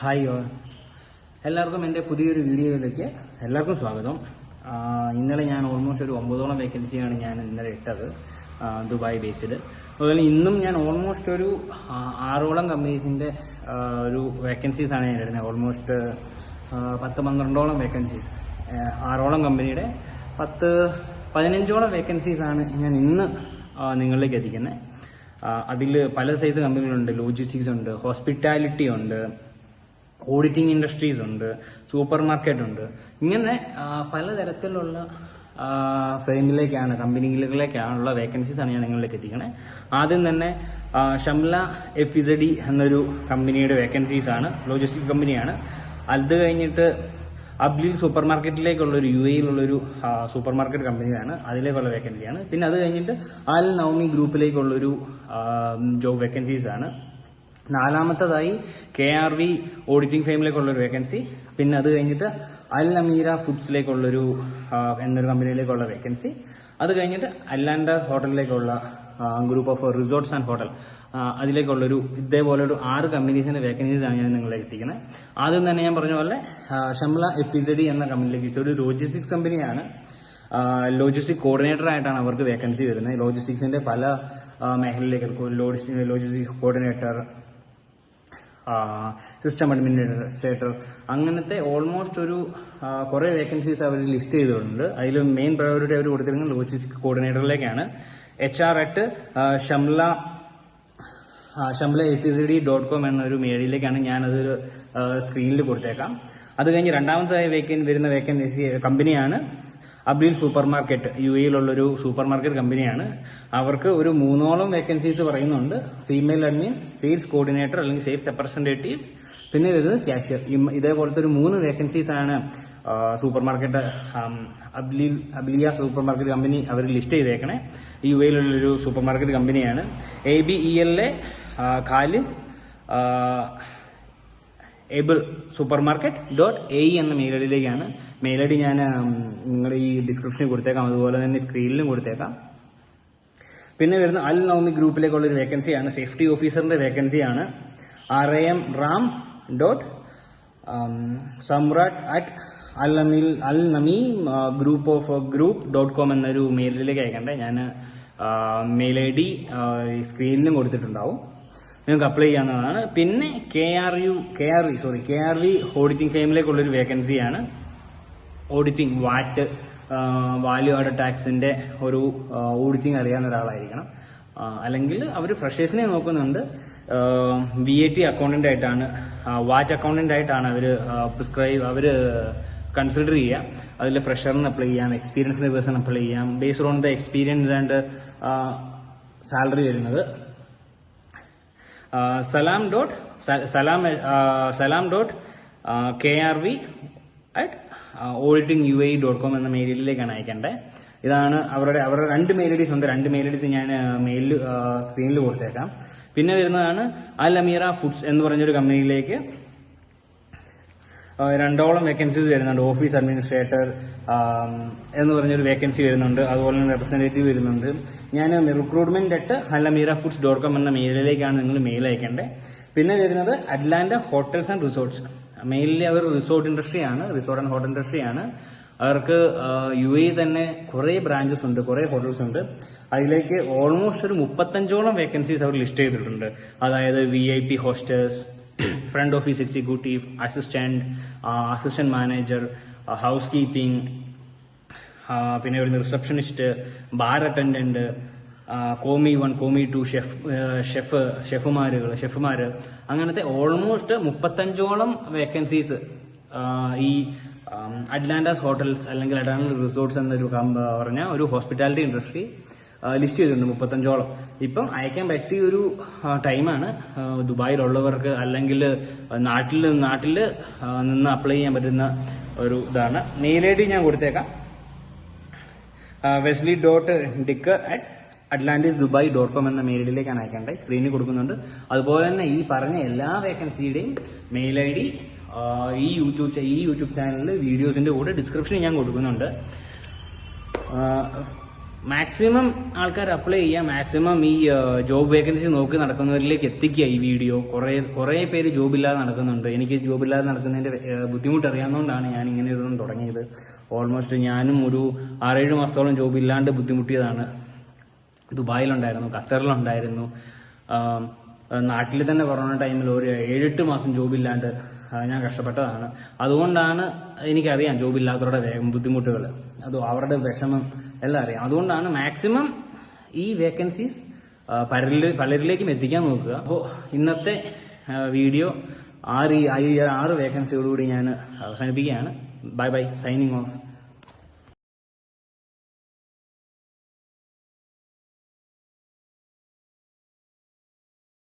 Hi all, എല്ലാവർക്കും എൻ്റെ പുതിയൊരു വീഡിയോയിലേക്ക് എല്ലാവർക്കും സ്വാഗതം. ഇന്നലെ ഞാൻ ഓൾമോസ്റ്റ് ഒരു 9ഓളം വേക്കൻസിയാണ് ഞാൻ ഇന്നലെ ഇട്ടത് ദുബായ് ബേസ്ഡ്. അതുപോലെ ഇന്നും ഞാൻ ഓൾമോസ്റ്റ് ഒരു 6ഓളം കമ്പനീസിൻ്റെ ഒരു വേക്കൻസീസാണ് ഞാൻ ഇടുന്നത്. ഓൾമോസ്റ്റ് 10-12ഓളം വേക്കൻസീസ്, 6ഓളം കമ്പനിയുടെ 10-15ഓളം വേക്കൻസീസാണ് ഞാൻ ഇന്ന് നിങ്ങളിലേക്ക് എത്തിക്കുന്നത്. അതിൽ പല സൈസ് കമ്പനികളുണ്ട്. ലോജിസ്റ്റിക്സ് ഉണ്ട്, ഹോസ്പിറ്റാലിറ്റി ഉണ്ട്, ഓഡിറ്റിംഗ് ഇൻഡസ്ട്രീസ് ഉണ്ട്, സൂപ്പർ മാർക്കറ്റ് ഉണ്ട്. ഇങ്ങനെ പലതരത്തിലുള്ള ഫേമിലേക്കാണ്, കമ്പനികളിലേക്കാണുള്ള വേക്കൻസീസാണ് ഞാൻ നിങ്ങളിലേക്ക് എത്തിക്കണേ. ആദ്യം തന്നെ ഷംല FZD എന്നൊരു കമ്പനിയുടെ വേക്കൻസീസാണ്, ലോജിസ്റ്റിക് കമ്പനിയാണ്. അത് കഴിഞ്ഞിട്ട് അബ്ലീൽ സൂപ്പർ മാർക്കറ്റിലേക്കുള്ളൊരു UAE-യിലുള്ളൊരു സൂപ്പർ മാർക്കറ്റ് കമ്പനിയാണ്, അതിലേക്കുള്ള വേക്കൻസിയാണ്. പിന്നെ അത് കഴിഞ്ഞിട്ട് അൽ നൗമി ഗ്രൂപ്പിലേക്കുള്ളൊരു ജോബ് വേക്കൻസീസാണ്. നാലാമത്തതായി KRV ഓഡിറ്റിംഗ് ഫേമിലേക്കുള്ളൊരു വേക്കൻസി. പിന്നെ അത് കഴിഞ്ഞിട്ട് അൽ അമീര ഫുഡ്സിലേക്കുള്ളൊരു എന്നൊരു കമ്പനിയിലേക്കുള്ള വേക്കൻസി. അത് കഴിഞ്ഞിട്ട് അല്ലാൻഡ ഹോട്ടലിലേക്കുള്ള group of resorts and hotel, അതിലേക്കുള്ളൊരു ഇതേപോലൊരു 6 കമ്പനീസിന്റെ വേക്കൻസീസാണ് ഞാൻ നിങ്ങളെ എത്തിക്കുന്നത്. ആദ്യം തന്നെ ഞാൻ പറഞ്ഞ പോലെ ഷംല FZD എന്ന കമ്പനിയിലേക്ക്, ഒരു ലോജിസ്റ്റിക്സ് കമ്പനിയാണ്. ലോജിസ്റ്റിക് കോർഡിനേറ്റർ ആയിട്ടാണ് അവർക്ക് വേക്കൻസി വരുന്നത്. ലോജിസ്റ്റിക്സിന്റെ പല മേഖലയിലേക്ക്, ലോജിസ്റ്റിക് കോർഡിനേറ്റർ, സിസ്റ്റം അഡ്മിനിസ്ട്രേറ്റർ, അങ്ങനത്തെ ഓൾമോസ്റ്റ് ഒരു കുറേ വേക്കൻസീസ് അവർ ലിസ്റ്റ് ചെയ്തിട്ടുണ്ട്. അതിൽ മെയിൻ പ്രയോറിറ്റി അവർ കൊടുത്തിരിക്കുന്നത് ലോജിസ്റ്റിക് കോർഡിനേറ്ററിലേക്കാണ്. HR@shamla.FZD.com എന്നൊരു മെയിലിലേക്കാണ് ഞാനതൊരു സ്ക്രീനിൽ കൊടുത്തേക്കാം. അത് കഴിഞ്ഞ് രണ്ടാമതായി വരുന്ന വേക്കൻസി കമ്പനിയാണ് അബ്ലീൽ സൂപ്പർ മാർക്കറ്റ്. UAE-യിലുള്ളൊരു സൂപ്പർ മാർക്കറ്റ് കമ്പനിയാണ്. അവർക്ക് ഒരു 3ഓളം വേക്കൻസീസ് പറയുന്നുണ്ട്. ഫീമെയിൽ അഡ്മിൻ, സെയിൽസ് കോർഡിനേറ്റർ അല്ലെങ്കിൽ സെയിൽസ് റെപ്രസെന്റേറ്റീവ്, പിന്നെ വരുന്നത് ക്യാഷ്യർ. ഇതേപോലത്തെ ഒരു 3 വേക്കൻസീസാണ് സൂപ്പർ മാർക്കറ്റ് അബ്ലിയ സൂപ്പർ മാർക്കറ്റ് കമ്പനി അവർ ലിസ്റ്റ് ചെയ്തേക്കണേ. UAE-യിലുള്ളൊരു സൂപ്പർ മാർക്കറ്റ് കമ്പനിയാണ്. ABELA Khalid able super market AE എന്ന മെയിൽ ഐഡിയിലേക്കാണ്. മെയിൽ ഐഡി ഞാൻ നിങ്ങളുടെ ഈ ഡിസ്ക്രിപ്ഷനിൽ കൊടുത്തേക്കാം, അതുപോലെ തന്നെ സ്ക്രീനിലും കൊടുത്തേക്കാം. പിന്നെ വരുന്ന അൽ നൗമി ഗ്രൂപ്പിലേക്കുള്ളൊരു വേക്കൻസിയാണ്, സേഫ്റ്റി ഓഫീസറിന്റെ വേക്കൻസിയാണ്. ram.samrat@alnami.group.com എന്നൊരു മെയിലിലേക്ക് അയക്കണ്ടേ. ഞാൻ മെയിൽ ഐ ഡി സ്ക്രീനിലും കൊടുത്തിട്ടുണ്ടാവും, നിങ്ങൾക്ക് അപ്ലൈ ചെയ്യാവുന്നതാണ്. പിന്നെ KRV ഓഡിറ്റിംഗ് ഫേമിലേക്കുള്ളൊരു വേക്കൻസിയാണ്. ഓഡിറ്റിംഗ്, വാല്യൂ ആഡഡ് ടാക്സിന്റെ ഒരു ഓഡിറ്റിംഗ് അറിയാവുന്ന ഒരാളായിരിക്കണം. അല്ലെങ്കിൽ അവർ ഫ്രഷേഴ്സിനെ നോക്കുന്നുണ്ട്. VAT അക്കൗണ്ടന്റ് ആയിട്ടാണ്, വാറ്റ് അക്കൗണ്ടന്റ് ആയിട്ടാണ് അവർ കൺസിഡർ ചെയ്യുക. അതിൽ ഫ്രഷറിന് അപ്ലൈ ചെയ്യാം, എക്സ്പീരിയൻസിന് പേഴ്സൺ അപ്ലൈ ചെയ്യാം. Based on the experience and salary വരുന്നത് salam.krv@auditinguae.com എന്ന മെയിലിലേക്കാണ് അയക്കേണ്ടത്. ഇതാണ് അവരുടെ 2 മെയിൽ ഐഡീസ് ഉണ്ട്. 2 മെയിൽ ഐഡീസ് ഞാൻ മെയിൽ സ്ക്രീനിൽ കൊടുത്തേക്കാം. പിന്നെ വരുന്നതാണ് അൽ അമീറ ഫുഡ്സ് എന്ന് പറഞ്ഞൊരു കമ്പനിയിലേക്ക് 2ഓളം വേക്കൻസീസ് വരുന്നുണ്ട്. ഓഫീസ് അഡ്മിനിസ്ട്രേറ്റർ എന്ന് പറഞ്ഞൊരു വേക്കൻസി വരുന്നുണ്ട്. അതുപോലെ തന്നെ റെപ്രസെന്റേറ്റീവ് വരുന്നുണ്ട്. ഞാൻ recruitment@alamira.foods.com എന്ന മെയിലിലേക്കാണ് നിങ്ങൾ മെയിൽ അയക്കേണ്ടത്. പിന്നെ വരുന്നത് Atlanta hotels and resorts. Mainly അവർ റിസോർട്ട് ആൻഡ് ഹോട്ടൽ ഇൻഡസ്ട്രിയാണ്. അവർക്ക് UAE തന്നെ കുറേ ബ്രാഞ്ചസ് ഉണ്ട്, കുറേ ഹോട്ടൽസ് ഉണ്ട്. അതിലേക്ക് ഓൾമോസ്റ്റ് ഒരു 35ഓളം വേക്കൻസീസ് അവർ ലിസ്റ്റ് ചെയ്തിട്ടുണ്ട്. അതായത് VIP hostess, front office executive, assistant manager, housekeeping, പിന്നെ വരുന്ന receptionist, bar attendant, commis 1, commis 2, ഷെഫുമാര്, അങ്ങനത്തെ ഓൾമോസ്റ്റ് 35ഓളം വേക്കൻസീസ് ഈ അറ്റ്ലാന്റാസ് ഹോട്ടൽസ് അല്ലെങ്കിൽ അറ്റ്ലാന്റ റിസോർട്ട്സ് എന്നൊരു പറഞ്ഞ ഒരു ഹോസ്പിറ്റാലിറ്റി ഇൻഡസ്ട്രി ലിസ്റ്റ് ചെയ്തിട്ടുണ്ട്. 35ഓളം ഇപ്പം അയക്കാൻ പറ്റിയ ഒരു ടൈമാണ്. ദുബായിലുള്ളവർക്ക് അല്ലെങ്കിൽ നാട്ടിൽ നിന്ന് അപ്ലൈ ചെയ്യാൻ പറ്റുന്ന ഒരു ഇതാണ്. മെയിൽ ഐ ഡി ഞാൻ കൊടുത്തേക്കാം, wesley.dicker@atlantisdubai.com എന്ന മെയിൽ ഐഡിയിലേക്കാണ് അയക്കേണ്ടത്. സ്ക്രീനിൽ കൊടുക്കുന്നുണ്ട്. അതുപോലെ തന്നെ ഈ പറഞ്ഞ എല്ലാ വേക്കൻസിയുടെയും മെയിൽ ഐ ഡി ഈ യൂട്യൂബ് ചാനലിൽ വീഡിയോസിന്റെ കൂടെ ഡിസ്ക്രിപ്ഷനിൽ ഞാൻ കൊടുക്കുന്നുണ്ട്. മാക്സിമം ആൾക്കാർ അപ്ലൈ ചെയ്യുക, മാക്സിമം ഈ ജോബ് വേക്കൻസി നോക്കി നടക്കുന്നവരിലേക്ക് എത്തിക്കുക ഈ വീഡിയോ. കുറേ പേര് ജോബില്ലാതെ നടക്കുന്നുണ്ട്. എനിക്ക് ജോബില്ലാതെ നടക്കുന്നതിന്റെ ബുദ്ധിമുട്ട് അറിയാവുന്നതുകൊണ്ടാണ് ഞാൻ ഇങ്ങനെ ഇതൊന്നും തുടങ്ങിയത്. ഓൾമോസ്റ്റ് ഞാനും ഒരു 6-7 മാസത്തോളം ജോബില്ലാണ്ട് ബുദ്ധിമുട്ടിയതാണ്. ദുബായിലുണ്ടായിരുന്നു, ഖത്തറിലുണ്ടായിരുന്നു, നാട്ടിൽ തന്നെ കൊറോണ ടൈമിൽ ഒരു 7-8 മാസം ജോബില്ലാണ്ട് ഞാൻ കഷ്ടപ്പെട്ടതാണ്. അതുകൊണ്ടാണ് എനിക്കറിയാം ജോബില്ലാത്തവരുടെ ബുദ്ധിമുട്ടുകൾ, അത് അവരുടെ വിഷമം എല്ലാം അറിയാം. അതുകൊണ്ടാണ് മാക്സിമം ഈ വേക്കൻസീസ് പലരിലേക്കും എത്തിക്കാൻ നോക്കുക. അപ്പോൾ ഇന്നത്തെ വീഡിയോ 6 വേക്കൻസിയോടുകൂടി ഞാൻ അവസാനിപ്പിക്കുകയാണ്. Bye bye, signing off.